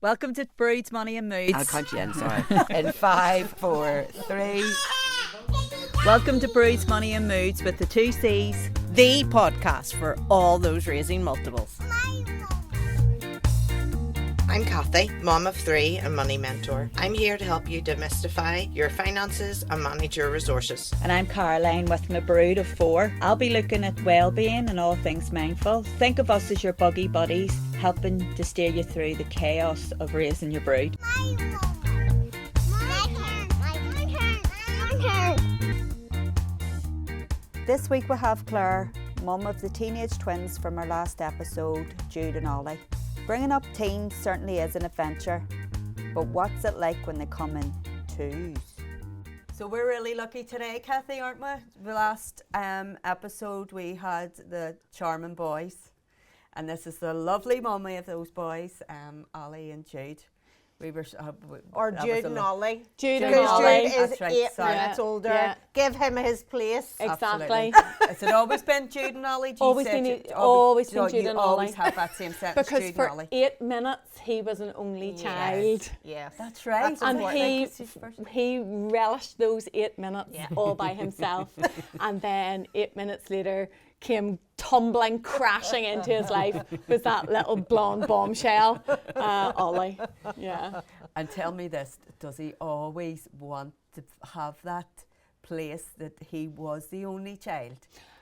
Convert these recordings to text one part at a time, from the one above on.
Welcome to Broods, Money and Moods. I'll count you in, sorry. In 5, 4, 3. Welcome to Broods, Money and Moods with the 2 C's. The podcast for all those raising multiples. I'm Kathy, mum of 3 and money mentor. I'm here to help you demystify your finances and manage your resources. And I'm Caroline with my brood of 4. I'll be looking at well-being and all things mindful. Think of us as your buggy buddies, helping to steer you through the chaos of raising your brood. This week we have Claire, mum of the teenage twins from our last episode, Jude and Ollie. Bringing up teens certainly is an adventure, but what's it like when they come in twos? So we're really lucky today, Kathy, aren't we? The last episode we had the charming boys, and this is the lovely mummy of those boys, Ollie and Jude. We were, Or Jude and Ollie. Jude and Ollie. Jude is That's right, 8 sorry. minutes older. Yeah. Give him his place. Exactly. Has it always been Jude and Ollie? Always been Jude and Ollie. You always have that same sentence, Because Jude for and Ollie. 8 minutes he was an only child. Yes. That's right. That's And important. he relished those 8 minutes all by himself. And then 8 minutes later came tumbling, crashing into his life with that little blonde bombshell, Ollie. Yeah. And tell me this, does he always want to have that place that he was the only child?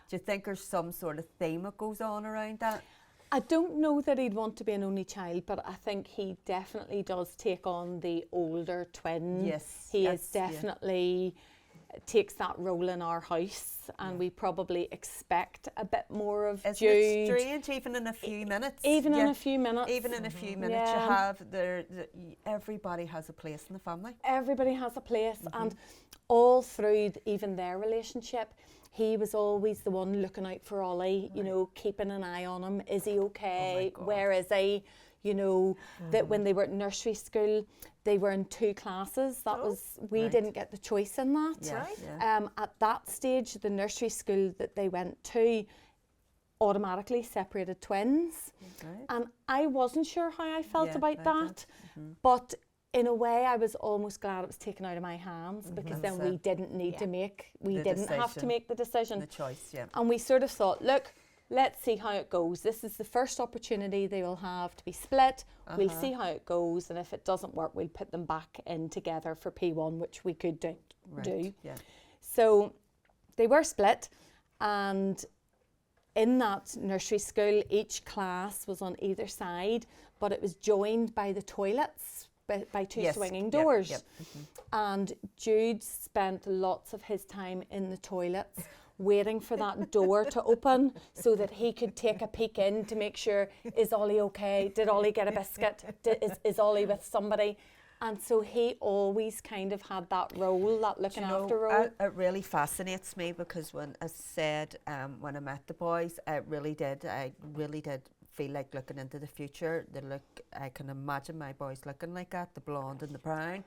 Do you think there's some sort of theme that goes on around that? I don't know that he'd want to be an only child, but I think he definitely does take on the older twin. Yes. He is definitely takes that role in our house, and we probably expect a bit more of Isn't Jude. it strange, even in a few minutes? Even in a few minutes. Even in a few minutes, you have everybody has a place in the family. Everybody has a place, and all through even their relationship, he was always the one looking out for Ollie, you know, keeping an eye on him. Is he okay? God. Where is he? You know, that when they were at nursery school, they were in 2 classes. That was, we didn't get the choice in that. Yes, yeah. At that stage, the nursery school that they went to automatically separated twins. Right. And I wasn't sure how I felt about about that. But in a way, I was almost glad it was taken out of my hands, because then we didn't need to make, we The didn't have to decision. make the decision. The choice, yeah. And we sort of thought, look, let's see how it goes. This is the first opportunity they will have to be split. We'll see how it goes, and if it doesn't work, we'll put them back in together for P1, which we could do. Yeah. So they were split, and in that nursery school, each class was on either side, but it was joined by the toilets by 2 swinging doors. Yep. And Jude spent lots of his time in the toilets waiting for that door to open so that he could take a peek in to make sure, is Ollie okay? Did Ollie get a biscuit? Is Ollie with somebody? And so he always kind of had that role, that looking after role. It really fascinates me, because when I said, when I met the boys, I really did feel like looking into the future. I can imagine my boys looking like that, the blonde and the brown.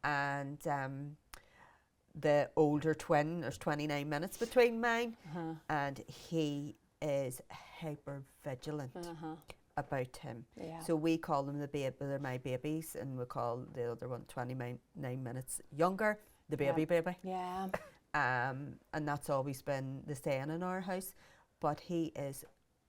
And the older twin, there's 29 minutes between mine, and he is hyper vigilant about him. Yeah. So we call them they're my babies, and we call the other one 29 minutes younger, the baby. Yeah. And that's always been the saying in our house. But he is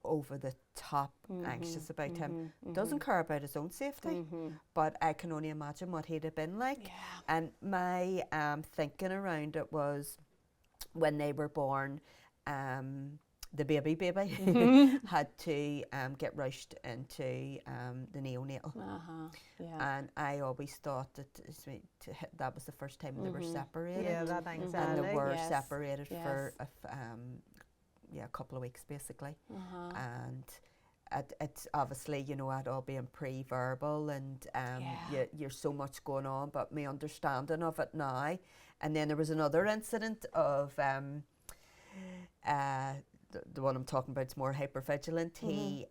over the top anxious about him. Doesn't care about his own safety, but I can only imagine what he'd have been like. Yeah. And my thinking around it was, when they were born, the baby had to get rushed into the neonatal. And I always thought that was the first time they were separated. Yeah, that And anxiety. they were Yes. separated Yes. for a couple of weeks basically. And it's obviously, you know, it all being pre-verbal, and you're so much going on, but my understanding of it now. And then there was another incident of the one I'm talking about is more hypervigilant. He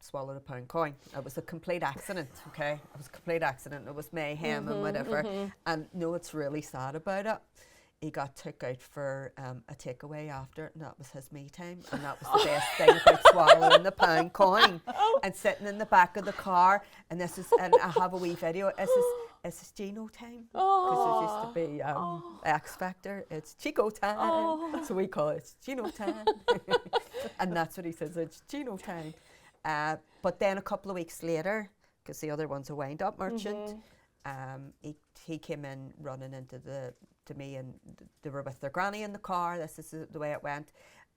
swallowed a pound coin. It was a complete accident, okay? It was a complete accident. It was mayhem and whatever. And no, it's really sad about it. he got took out for a takeaway after, and that was his me time, and that was the best thing about swallowing the pound coin and sitting in the back of the car. And and I have a wee video. This is Gino time, because it used to be X Factor. It's Chico time, so we call it Gino time, and that's what he says. It's Gino time. But then a couple of weeks later, because the other one's a wind-up merchant, he came in running to me, and they were with their granny in the car. This is the way it went.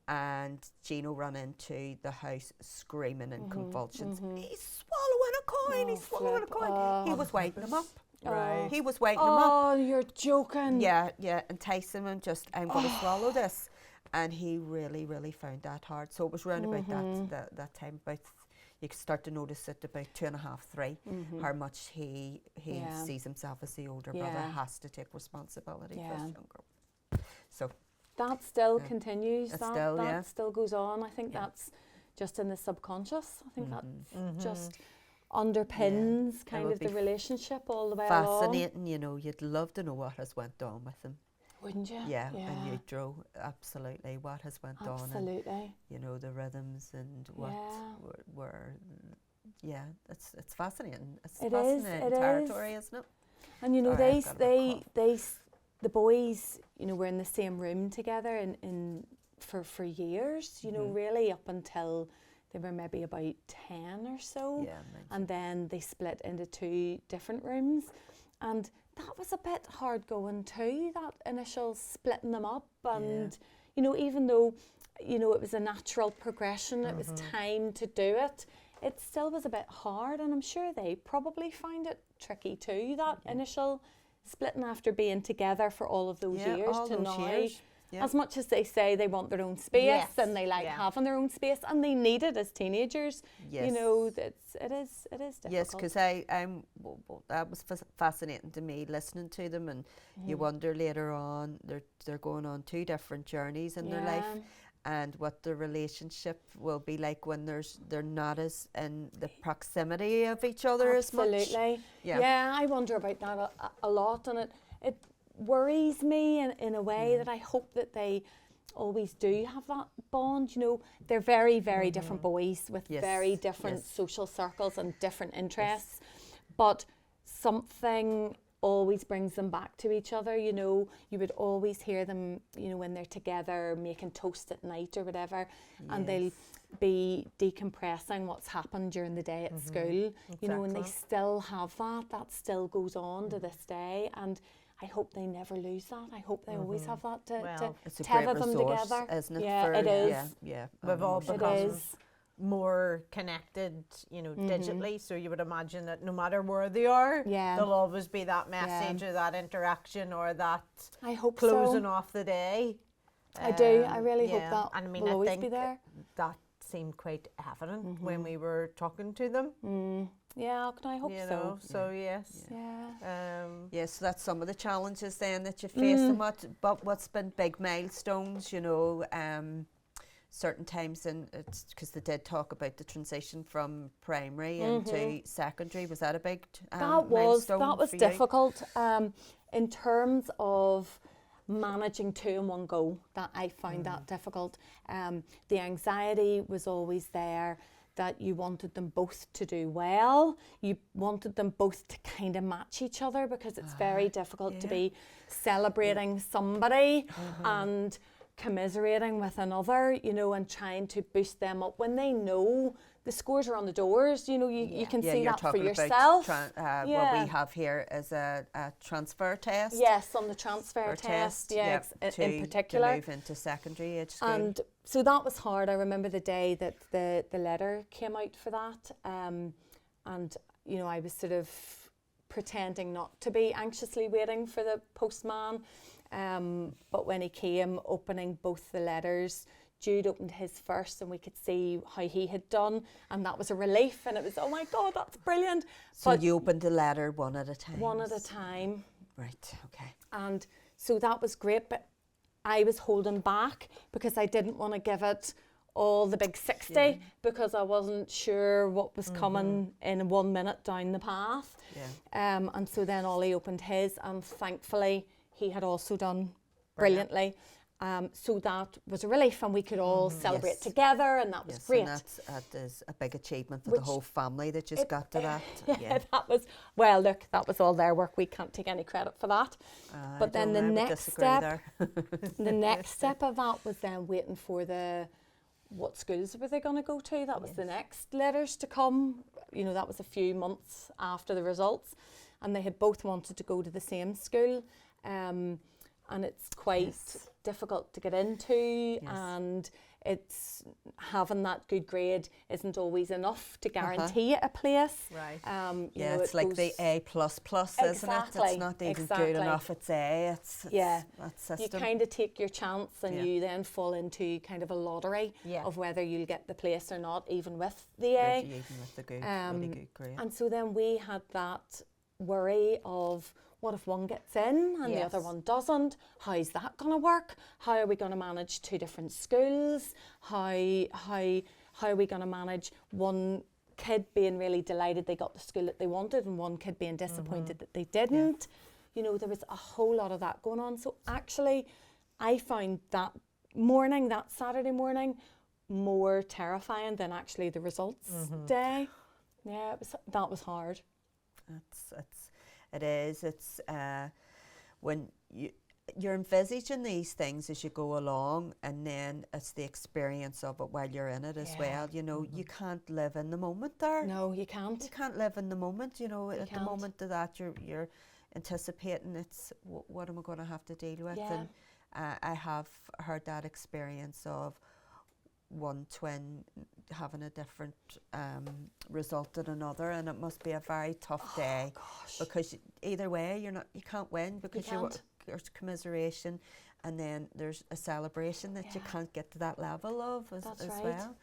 And Gino ran into the house screaming in convulsions. He's swallowing a coin, he's swallowing a coin. He was waiting him up. Right. He was waiting him up. Oh, you're joking. Yeah, enticing him, just, I'm going to swallow this. And he really, really found that hard. So it was round about that time, about, you could start to notice it about 2.5, 3, how much he sees himself as the older brother, has to take responsibility for his younger. So that still continues. That still goes on. I think that's just in the subconscious. I think that just underpins kind of the relationship all the way along. Fascinating, you know. You'd love to know what has went on with him. Wouldn't you? Yeah, and you draw absolutely what has went on. Absolutely. You know, the rhythms and what were it's fascinating. It's fascinating territory, isn't it? And you know, the boys, you know, were in the same room together for years, you know, really up until they were maybe about 10 or so. Yeah, and then they split into 2 different rooms. And that was a bit hard going too, that initial splitting them up. And, you know, even though, you know, it was a natural progression, it was time to do it, it still was a bit hard. And I'm sure they probably find it tricky too, that initial splitting after being together for all of those years all to those now. years. Yeah. As much as they say they want their own space and they like having their own space and they need it as teenagers, you know, it is difficult. Yes, because that was fascinating to me, listening to them, and you wonder later on they're going on 2 different journeys in their life, and what the relationship will be like when they're not as in the proximity of each other as much. Absolutely. Yeah, I wonder about that a lot, and it worries me in a way that I hope that they always do have that bond. You know, they're very, very different boys with very different social circles and different interests, but something always brings them back to each other. You know, you would always hear them, you know, when they're together making toast at night or whatever, and they'll be decompressing what's happened during the day at school, you know, and they still have that still goes on to this day. And I hope they never lose that. I hope they always have that to tether them together. Isn't it? Yeah, it is. Yeah. We've all become is. more connected, you know, digitally. So you would imagine that no matter where they are, there'll always be that message or that interaction or that I hope closing off the day. I do. I really hope that and I mean, will I always think be there. that seemed quite evident when we were talking to them. Yeah, I hope You so. know, so yes. Yes, so that's some of the challenges then that you face and but what's been big milestones, you know, certain times, and it's because they did talk about the transition from primary into secondary. Was that a big milestone? That was for you? difficult in terms of managing 2 in one go. That I found that difficult. The anxiety was always there, that you wanted them both to do well. You wanted them both to kind of match each other, because it's very difficult to be celebrating somebody and commiserating with another, you know, and trying to boost them up when they know the scores are on the doors. You know, you can see that for yourself. What we have here is a transfer test. Yes, on the transfer test, in particular. To move into secondary age school. And so that was hard. I remember the day that the letter came out for that. And, you know, I was sort of pretending not to be anxiously waiting for the postman. But when he came, opening both the letters, Jude opened his first and we could see how he had done, and that was a relief, and it was, oh my God, that's brilliant. So you opened the letter one at a time? One at a time. Right, okay. And so that was great, but I was holding back because I didn't want to give it all the big 60 because I wasn't sure what was coming in 1 minute down the path. And so then Ollie opened his, and thankfully he had also done brilliantly. So that was a relief, and we could all celebrate together, and that was great. And that is a big achievement for the whole family that just got to that. That was, well, look, that was all their work. We can't take any credit for that. But then the next step, the next step of that was then waiting for what schools were they going to go to? That was the next letters to come. You know, that was a few months after the results, and they had both wanted to go to the same school. And it's quite difficult to get into, and it's having that good grade isn't always enough to guarantee it a place. Right. It's like the A++, isn't it? It's not even good enough. It's A. It's that system. You kind of take your chance, and you then fall into kind of a lottery of whether you'll get the place or not, even with the A. Even with the good, really good grade. And so then we had that worry of, what if one gets in and the other one doesn't? How's that going to work? How are we going to manage two different schools? How are we going to manage one kid being really delighted they got the school that they wanted, and one kid being disappointed that they didn't? You know, there was a whole lot of that going on. So actually, I found that Saturday morning, more terrifying than actually the results day. Yeah, that was hard. It is. It's when you're envisaging these things as you go along, and then it's the experience of it while you're in it as well. You know, you can't live in the moment there. No, you can't. You can't live in the moment. You know, at the moment of that, you're anticipating it's what am I going to have to deal with. And I have heard that experience of one twin having a different result than another, and it must be a very tough day, because either way you can't win, because there's commiseration, and then there's a celebration that you can't get to that level of as well.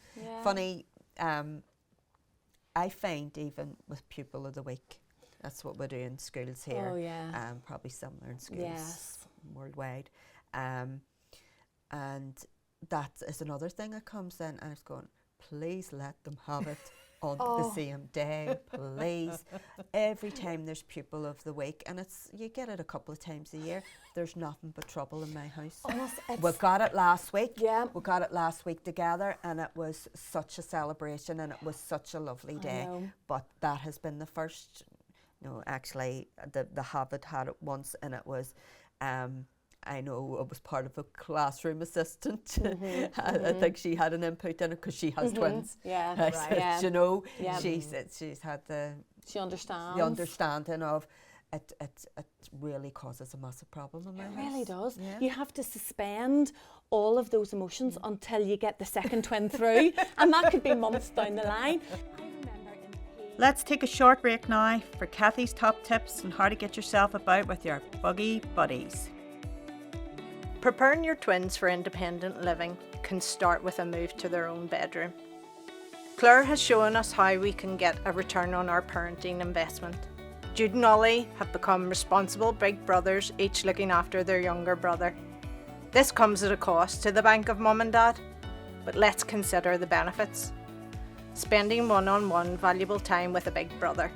Funny, I find even with pupil of the week, that's what we do in schools here, probably similar in schools worldwide, and that is another thing that comes in, and I was going, please let them have it on the same day, please. Every time there's pupil of the week, and you get it a couple of times a year, there's nothing but trouble in my house. We got it last week. Yeah. We got it last week together, and it was such a celebration, and it was such a lovely day. But that has been the first, actually, the Habit had it once, and it was, I know it was part of a classroom assistant. I think she had an input in it because she has twins. Yeah, right. You know, she's had she understands. the understanding of it really causes a massive problem in my house. It really does. Yeah. You have to suspend all of those emotions until you get the second twin through, and that could be months down the line. Let's take a short break now for Kathy's top tips on how to get yourself about with your buggy buddies. Preparing your twins for independent living can start with a move to their own bedroom. Claire has shown us how we can get a return on our parenting investment. Jude and Ollie have become responsible big brothers, each looking after their younger brother. This comes at a cost to the bank of mum and dad, but let's consider the benefits. Spending one-on-one valuable time with a big brother,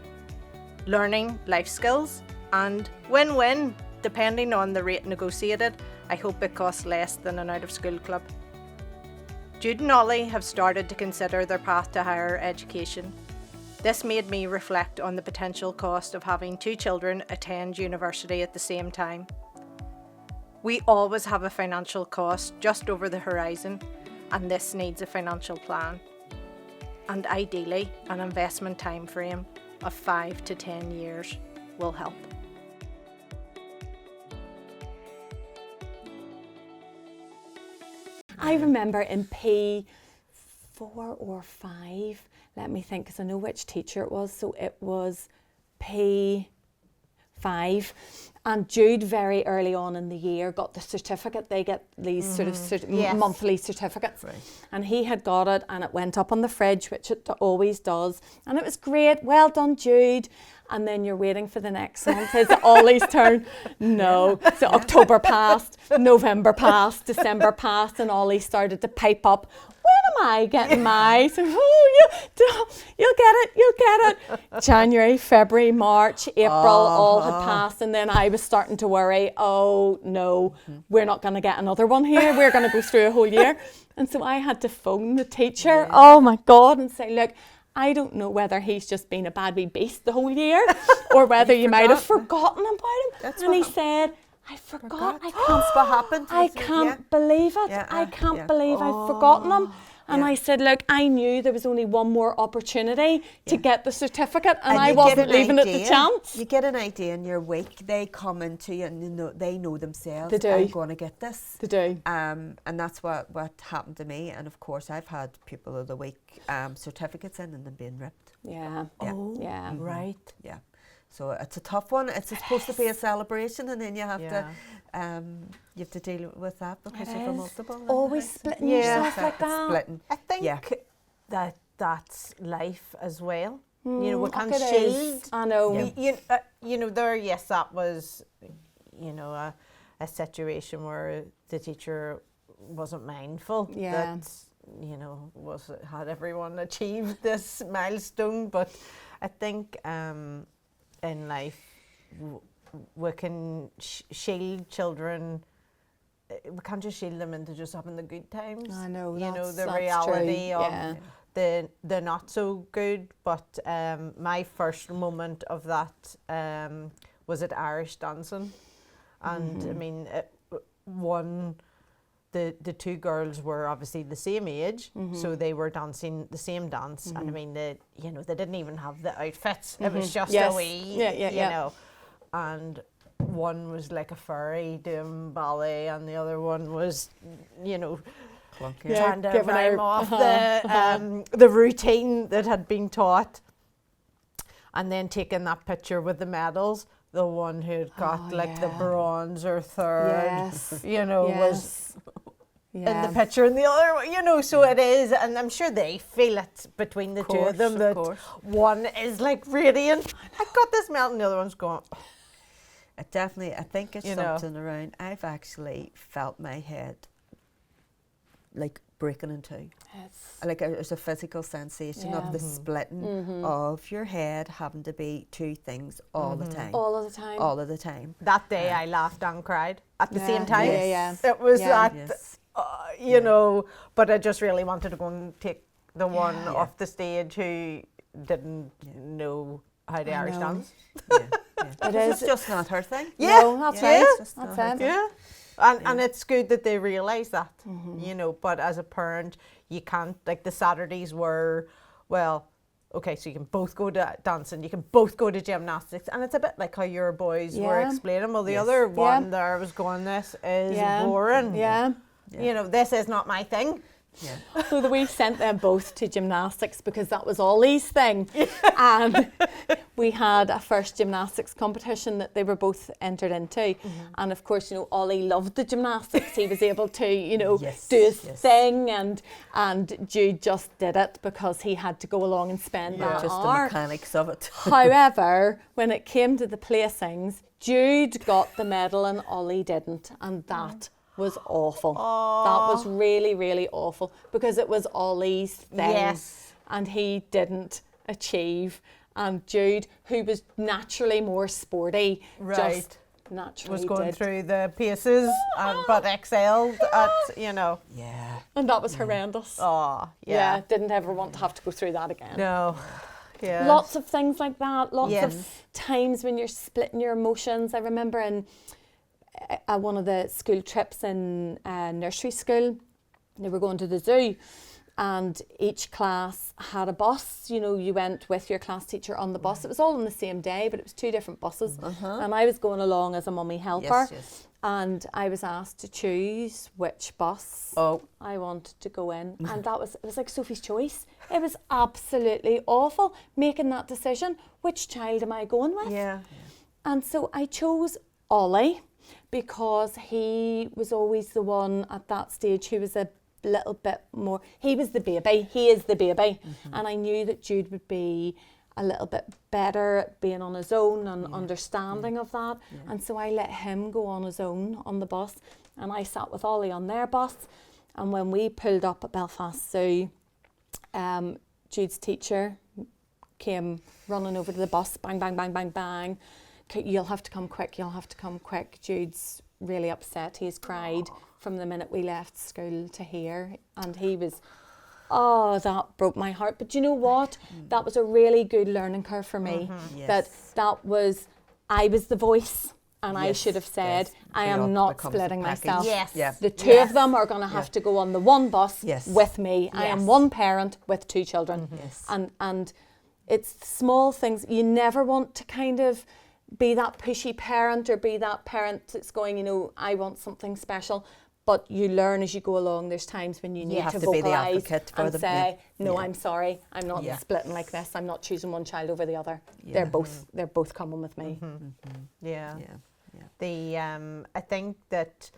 learning life skills, and win-win, depending on the rate negotiated. I hope it costs less than an out-of-school club. Jude and Ollie have started to consider their path to higher education. This made me reflect on the potential cost of having two children attend university at the same time. We always have a financial cost just over the horizon, and this needs a financial plan. And ideally, an investment time frame of 5 to 10 years will help. I remember in P4 or 5, let me think, because I know which teacher it was. So it was P5, and Jude very early on in the year got the certificate. They get these sort of monthly certificates, and he had got it, and it went up on the fridge, which it always does, and it was great. Well done, Jude. and then you're waiting for the next month. Is it Ollie's turn? No. So October passed, November passed, December passed, and Ollie started to pipe up. When am I getting my? So, you'll get it. January, February, March, April, all had passed, and then I was starting to worry, oh no, we're not going to get another one here. We're going to go through a whole year. And so I had to phone the teacher, oh my God, and say, look, I don't know whether he's just been a bad wee beast the whole year or whether you might have forgotten about him. And he said, I forgot. That's what happened. I can't believe it. I can't believe I've forgotten him. And I said, look, I knew there was only one more opportunity to get the certificate, and I wasn't leaving it to chance. You get an idea in your week. They come into you and they know themselves. They do. I'm going to get this. They do. And that's what happened to me. And of course, I've had Pupil of the Week certificates in and them being ripped. Yeah. Yeah. Right. Yeah. So it's a tough one. It's supposed to be a celebration, and then you have to deal with that because you've got multiple. Always splitting yourself like that. Splitting. I think that's life as well. You know, we can't shield. I know. You know, that was, you know, a situation where the teacher wasn't mindful that, you know, had everyone achieved this milestone. But I think in life we can shield children. We can't just shield them into just having the good times. I know, you know, the that's reality true. of the not so good. But my first moment of that was at Irish dancing, and I mean, the two girls were obviously the same age, so they were dancing the same dance, and I mean, they didn't even have the outfits. It was just a wee, you know, and one was like a fairy doing ballet, and the other one was, you know, trying to rhyme off the routine that had been taught, and then taking that picture with the medals. The one who'd got the bronze or third, you know, was in the picture, and the other one, you know, so it is, and I'm sure they feel it between the two of them that one is like radiant. I got this medal, and the other one's going. It definitely, I think it's something around. I've actually felt my head like breaking in two. Like there's a physical sensation of the splitting of your head having to be two things all the time. All of the time. All of the time. That day I laughed and cried at the same time. It was you know, but I just really wanted to go and take the one off the stage who didn't know how to Irish dance. It's just not her thing. No, that's right. That's it. Yeah. And it's good that they realise that, you know, but as a parent, you can't, like the Saturdays were, well, okay, so you can both go to dancing, you can both go to gymnastics, and it's a bit like how your boys were explaining. Well, the other one there was going, this is boring. You know, this is not my thing. So we sent them both to gymnastics because that was Ollie's thing. And we had a first gymnastics competition that they were both entered into. And of course, you know, Ollie loved the gymnastics. He was able to, you know, do his thing, and Jude just did it because he had to go along and spend that just hour. the mechanics of it. However, when it came to the placings, Jude got the medal and Ollie didn't, and that was awful. That was really, really awful because it was Ollie's thing and he didn't achieve. And Jude, who was naturally more sporty, just naturally was going through the paces but excelled at, you know. And that was horrendous. Didn't ever want to have to go through that again. No. Lots of things like that. Lots of times when you're splitting your emotions. I remember in one of the school trips in nursery school, they were going to the zoo, and each class had a bus. You know, you went with your class teacher on the bus. It was all on the same day, but it was two different buses. And I was going along as a mummy helper, and I was asked to choose which bus I wanted to go in, and it was like Sophie's Choice. It was absolutely awful making that decision. Which child am I going with? And so I chose Ollie, because he was always the one at that stage who was a little bit more, he was the baby, he is the baby, and I knew that Jude would be a little bit better at being on his own and understanding of that. And so I let him go on his own on the bus, and I sat with Ollie on their bus. And when we pulled up at Belfast Zoo, Jude's teacher came running over to the bus, bang, bang, bang, bang, bang. You'll have to come quick, you'll have to come quick. Jude's really upset. He's cried from the minute we left school to here. And he was, that broke my heart. But you know what? That was a really good learning curve for me. That was, I was the voice. And I should have said, I am not splitting myself. The two of them are going to have to go on the one bus with me. I am one parent with two children. And it's small things. You never want to kind of be that pushy parent or be that parent that's going, you know, I want something special. But you learn as you go along. There's times when you need to vocalise and say, no, I'm sorry, I'm not splitting like this. I'm not choosing one child over the other. They're both coming with me. I think that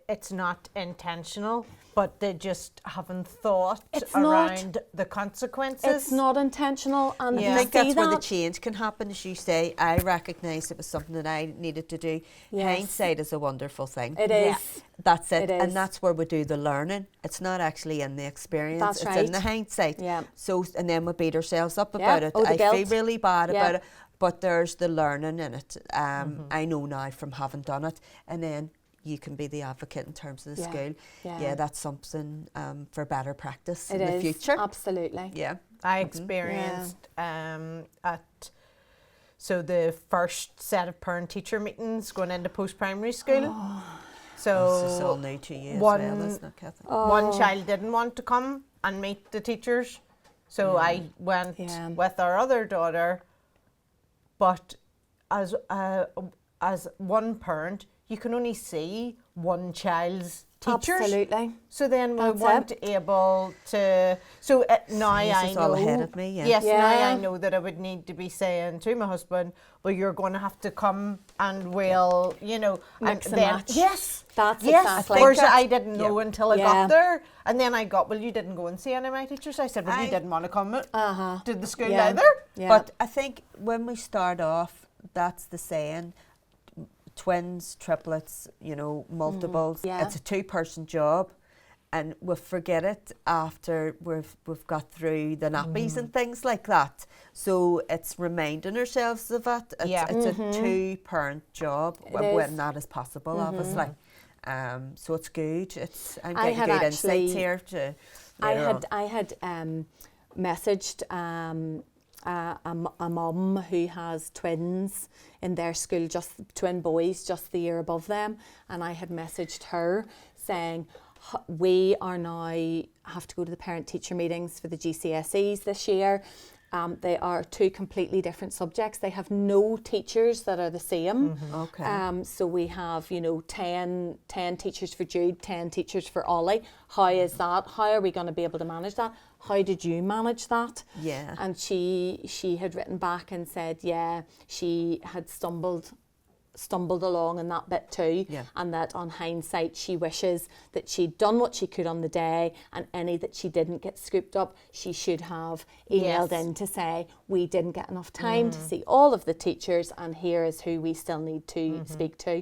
it's not intentional, but they just haven't thought around the consequences. It's not intentional, and I think that's where the change can happen. As you say, I recognised it was something that I needed to do. Hindsight is a wonderful thing. It is. That's it, and that's where we do the learning. It's not actually in the experience. That's it's right. in the hindsight. So, and then we beat ourselves up Yeah. about it. Oh, the I guilt. feel really bad about it, but there's the learning in it. I know now from having done it, and then you can be the advocate in terms of the school. That's something for better practice in the future. Absolutely. I experienced so the first set of parent-teacher meetings going into post-primary school. So this is all new to you as well, isn't it, Kathy? One child didn't want to come and meet the teachers, so I went with our other daughter. But as one parent, you can only see one child's teachers. Absolutely. So then we weren't able to. So now I know. All ahead of me. Yes, now I know that I would need to be saying to my husband, "Well, you're going to have to come, and we'll, you know, mix and then, match." Yes, That's yes. exactly. Whereas I didn't know until I Yeah. got there, and then I got. Well, you didn't go and see any of my teachers. I said, "Well, you didn't want to come to the school either." Yeah. But I think when we start off, that's the saying. Twins, triplets, you know, multiples. It's a two-person job, and we forget it after we've got through the nappies and things like that. So it's reminding ourselves of it. It's a two-parent job when that is possible, obviously. So it's good. I'm getting good insights here. I had messaged a mum who has twins in their school, just twin boys, just the year above them, and I had messaged her saying, we are now have to go to the parent-teacher meetings for the GCSEs this year. They are two completely different subjects. They have no teachers that are the same. So we have, 10 teachers for Jude, 10 teachers for Ollie. How is that? How are we going to be able to manage that? How did you manage that? And she had written back and said, she had stumbled along in that bit too, and that on hindsight she wishes that she'd done what she could on the day, and any that she didn't get scooped up, she should have emailed in to say, we didn't get enough time to see all of the teachers, and here is who we still need to speak to.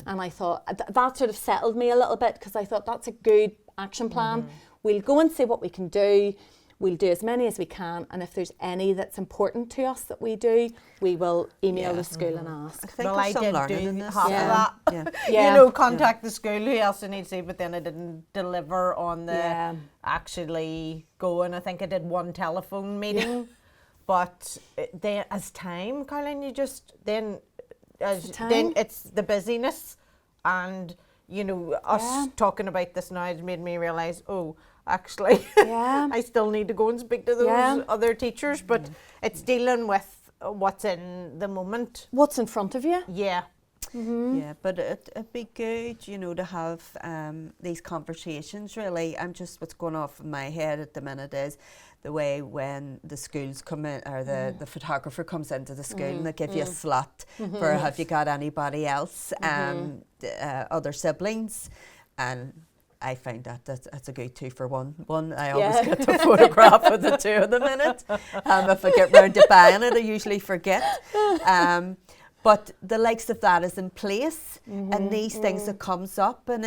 And I thought that sort of settled me a little bit, because I thought that's a good action plan. We'll go and see what we can do. We'll do as many as we can, and if there's any that's important to us that we do, we will email the school and ask. I think I did do half of that. Contact the school, who else I need to see, but then I didn't deliver on the actually going. I think I did one telephone meeting, but then as time, Caroline, it's the busyness, and us talking about this now has made me realise, actually, I still need to go and speak to those other teachers, but it's dealing with what's in the moment. What's in front of you? But it'd be good, to have these conversations, really. What's going off in my head at the minute is the way when the schools come in, or the photographer comes into the school and they give you a slot for have you got anybody else, other siblings, and I find that's a good 2 for 1. I always get the photograph of the 2 of them in it. If I get round to buying it, I usually forget. But the likes of that is in place, and these things that comes up, and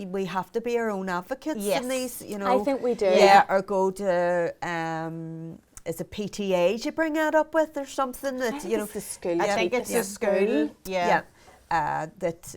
we have to be our own advocates in these, you know. I think we do. Yeah, or go to is it PTAs you bring that up with, or something that you know? It's the school. I think it's the school. Yeah. That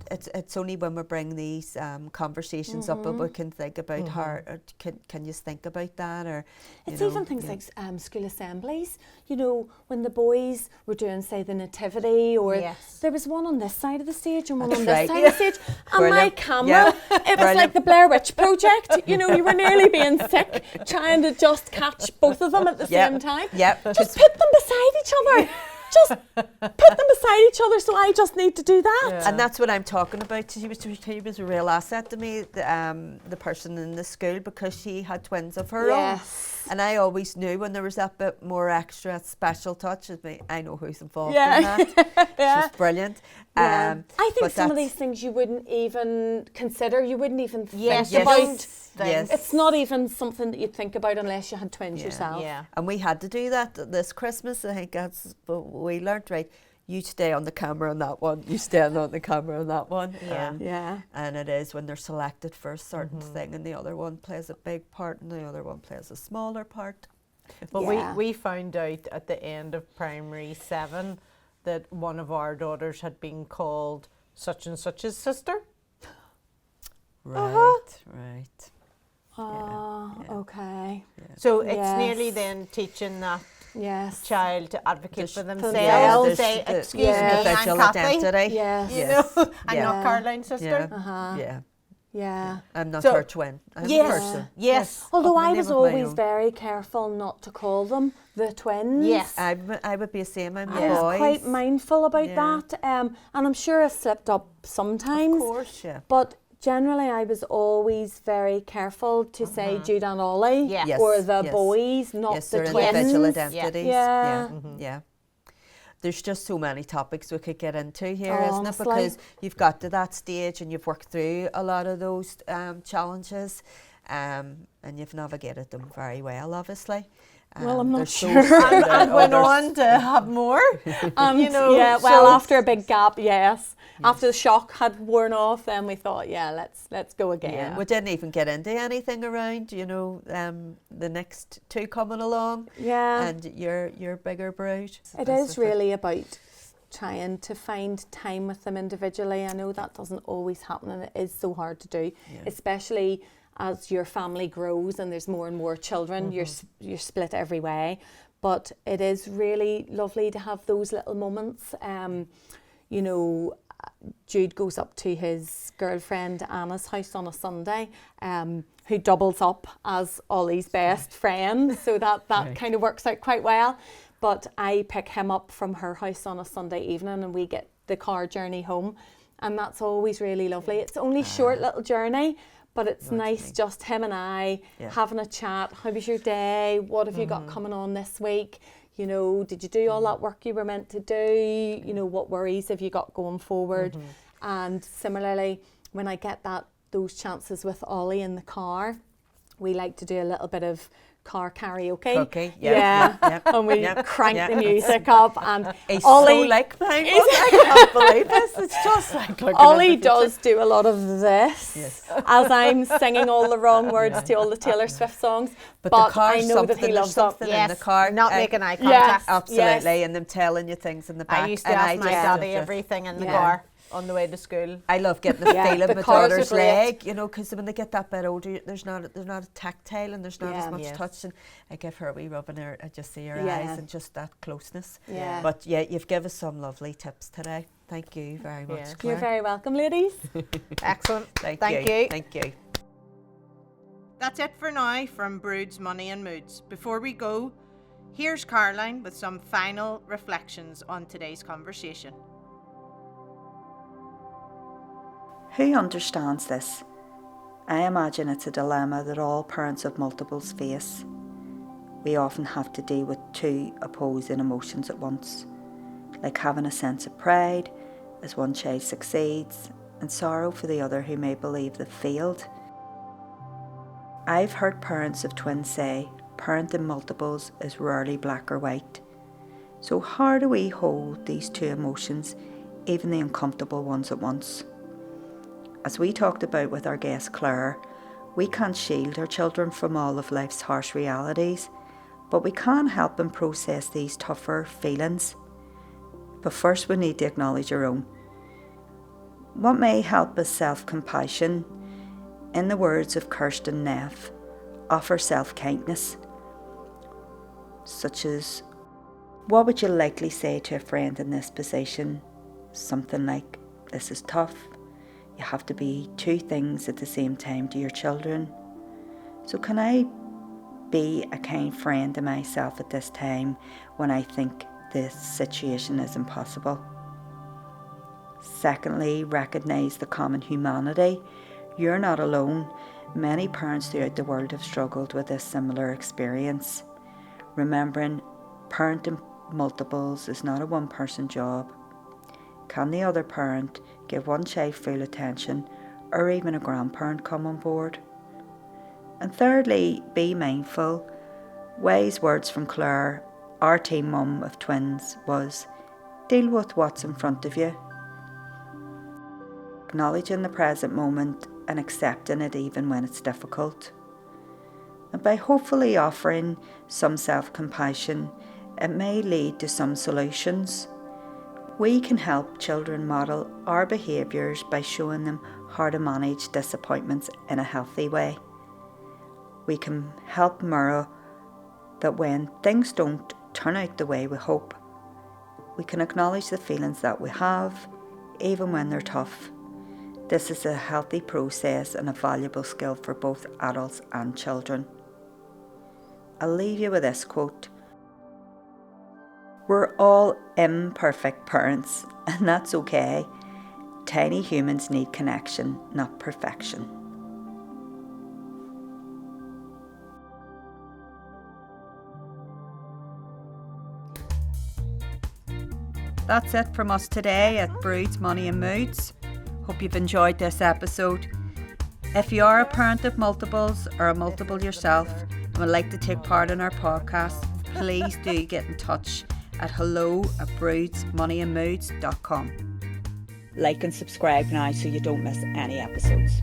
it's only when we bring these conversations up that we can think about how. Can you think about that, or it's even things like school assemblies. You know, when the boys were doing, say, the nativity, or there was one on this side of the stage and one on this side of the stage, and my camera, it was like the Blair Witch Project. You know, you were nearly being sick trying to just catch both of them at the same time. Just put them beside each other. Just put them beside each other, so I just need to do that. And that's what I'm talking about. He was a real asset to me, the person in the school, because she had twins of her own. And I always knew when there was that bit more extra special touch of me. I know who's involved in that. She's brilliant. I think some of these things you wouldn't even consider, you wouldn't even think about. It's not even something that you'd think about unless you had twins yourself. And we had to do that this Christmas. I think that's what we learnt, right? You stay on the camera on that one, you stay on the camera on that one. And it is when they're selected for a certain thing, and the other one plays a big part and the other one plays a smaller part. But we found out at the end of primary 7 that one of our daughters had been called such and such's sister. Right. Okay. So it's nearly then teaching that child to advocate for themselves. There's Say, the excuse me, I'm individual Kathy. identity. You know, I'm not Caroline's sister. I'm not her twin. I'm a person. Although I was always very careful not to call them the twins. I would be the same. I'm I was quite mindful about that. And I'm sure I slipped up sometimes. Of course, But generally, I was always very careful to say Jude and Ollie or the boys, not the twins. Individual identities. There's just so many topics we could get into here, isn't it? Because you've got to that stage and you've worked through a lot of those challenges, and you've navigated them very well, obviously. Well, I'm not sure. And went on to have more. You know, after a big gap, after the shock had worn off, then we thought, let's go again. We didn't even get into anything around, you know, the next 2 coming along. And your bigger brood. It is really about trying to find time with them individually. I know that doesn't always happen, and it is so hard to do, especially as your family grows and there's more and more children. You're split every way. But it is really lovely to have those little moments. You know, Jude goes up to his girlfriend Anna's house on a Sunday, who doubles up as Ollie's best friend, so that kind of works out quite well. But I pick him up from her house on a Sunday evening, and we get the car journey home, and that's always really lovely. It's only short little journey, but it's nice just him and I having a chat. How was your day? What have you got coming on this week? You know, did you do all that work you were meant to do? You know, what worries have you got going forward? And similarly, when I get those chances with Ollie in the car, we like to do a little bit of car karaoke. And we crank the music up, and he's Ollie, so like mine. I can't believe this. It's just like Ollie does do a lot of this as I'm singing all the wrong words to all the Taylor Swift songs. But the car, I know that he loves something in the car. Not making eye contact. Absolutely, and them telling you things in the back. I used to ask my daddy everything in the car on the way to school. I love getting the feel of my daughter's leg, you know, because when they get that bit older, there's not a tactile and there's not as much touch. And I give her a wee rub in her, I just see her eyes and just that closeness. But you've given us some lovely tips today. Thank you very much, Claire. You're very welcome, ladies. Excellent. Thank you. Thank you. That's it for now from Broods, Money and Moods. Before we go, here's Caroline with some final reflections on today's conversation. Who understands this? I imagine it's a dilemma that all parents of multiples face. We often have to deal with 2 opposing emotions at once, like having a sense of pride as one child succeeds and sorrow for the other who may believe they've failed. I've heard parents of twins say parenting multiples is rarely black or white. So how do we hold these two emotions, even the uncomfortable ones, at once? As we talked about with our guest Claire, we can't shield our children from all of life's harsh realities, but we can help them process these tougher feelings. But first we need to acknowledge our own. What may help is self-compassion. In the words of Kirsten Neff, offer self-kindness, such as, what would you likely say to a friend in this position? Something like, this is tough. You have to be two things at the same time to your children. So can I be a kind friend to myself at this time when I think this situation is impossible? Secondly, recognise the common humanity. You're not alone. Many parents throughout the world have struggled with a similar experience. Remembering parenting multiples is not a one-person job. Can the other parent give one child full attention, or even a grandparent come on board? And thirdly, be mindful. Wise words from Claire, our team mum of twins, was, deal with what's in front of you. Acknowledging the present moment and accepting it even when it's difficult. And by hopefully offering some self-compassion, it may lead to some solutions. We can help children model our behaviours by showing them how to manage disappointments in a healthy way. We can help mirror that when things don't turn out the way we hope, we can acknowledge the feelings that we have, even when they're tough. This is a healthy process and a valuable skill for both adults and children. I'll leave you with this quote. We're all imperfect parents, and that's okay. Tiny humans need connection, not perfection. That's it from us today at Broods, Money and Moods. Hope you've enjoyed this episode. If you are a parent of multiples or a multiple yourself and would like to take part in our podcast, please do get in touch at hello@broodsmoneyandmoods.com. Like and subscribe now so you don't miss any episodes.